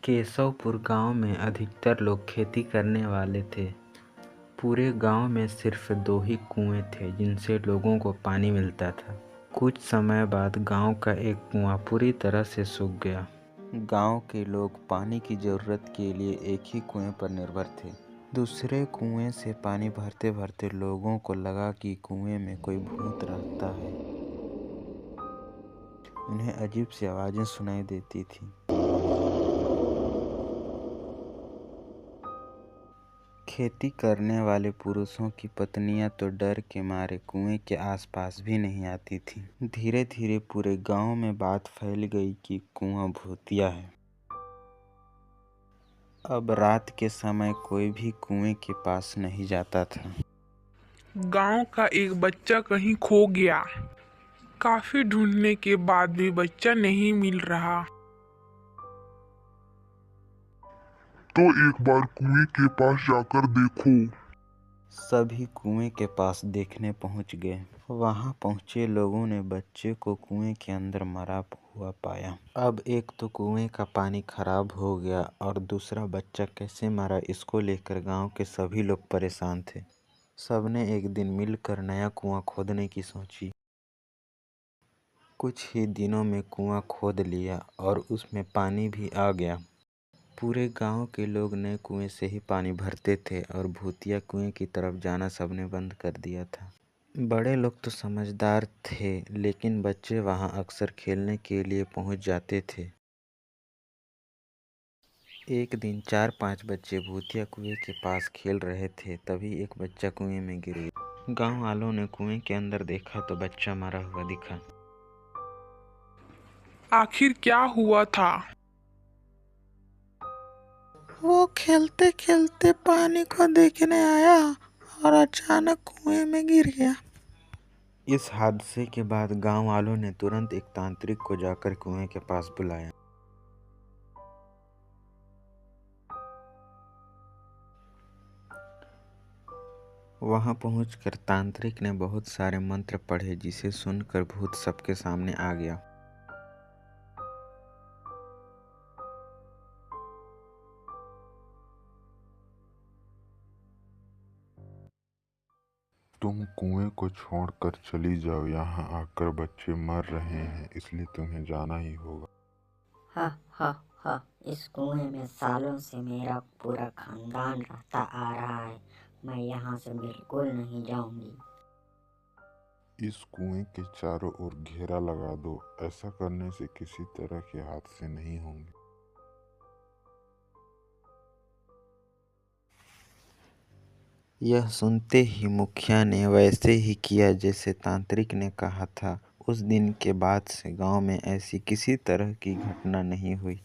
केशवपुर गांव में अधिकतर लोग खेती करने वाले थे। पूरे गांव में सिर्फ 2 ही कुएं थे जिनसे लोगों को पानी मिलता था। कुछ समय बाद गांव का एक कुआं पूरी तरह से सूख गया। गांव के लोग पानी की जरूरत के लिए एक ही कुएं पर निर्भर थे। दूसरे कुएं से पानी भरते भरते लोगों को लगा कि कुएं में कोई भूत रहता है। उन्हें अजीब सी आवाजें सुनाई देती थी। खेती करने वाले पुरुषों की पत्नियां तो डर के मारे कुएं के आसपास भी नहीं आती थीं। धीरे धीरे पूरे गांव में बात फैल गई कि कुआं भूतिया है। अब रात के समय कोई भी कुएं के पास नहीं जाता था। गांव का एक बच्चा कहीं खो गया। काफी ढूंढने के बाद भी बच्चा नहीं मिल रहा। तो एक बार कुएं के पास जाकर देखो। सभी कुएं के पास देखने पहुंच गए। वहां पहुंचे लोगों ने बच्चे को कुएं के अंदर मरा हुआ पाया। अब एक तो कुएं का पानी खराब हो गया और दूसरा बच्चा कैसे मरा इसको लेकर गांव के सभी लोग परेशान थे। सबने एक दिन मिलकर नया कुआं खोदने की सोची। कुछ ही दिनों में कुआं खोद लिया और उसमें पानी भी आ गया। पूरे गांव के लोग नए कुएं से ही पानी भरते थे और भूतिया कुएं की तरफ जाना सबने बंद कर दिया था। बड़े लोग तो समझदार थे, लेकिन बच्चे वहां अक्सर खेलने के लिए पहुंच जाते थे। एक दिन 4-5 बच्चे भूतिया कुएं के पास खेल रहे थे। तभी एक बच्चा कुएं में गिर गया। गांव वालों ने कुएं के अंदर देखा तो बच्चा मरा हुआ दिखा। आखिर क्या हुआ था? वो खेलते खेलते पानी को देखने आया और अचानक कुएं में गिर गया। इस हादसे के बाद गांव वालों ने तुरंत एक तांत्रिक को जाकर कुएं के पास बुलाया। वहां पहुंचकर तांत्रिक ने बहुत सारे मंत्र पढ़े, जिसे सुनकर भूत सबके सामने आ गया। तुम कुएं को छोड़कर चली जाओ। यहाँ आकर बच्चे मर रहे हैं, इसलिए तुम्हें जाना ही होगा। हा हा हा, इस कुएं में सालों से मेरा पूरा खानदान रहता आ रहा है। मैं यहाँ से बिल्कुल नहीं जाऊंगी। इस कुएं के चारों ओर घेरा लगा दो। ऐसा करने से किसी तरह के हादसे नहीं होंगे। यह सुनते ही मुखिया ने वैसे ही किया जैसे तांत्रिक ने कहा था। उस दिन के बाद से गांव में ऐसी किसी तरह की घटना नहीं हुई।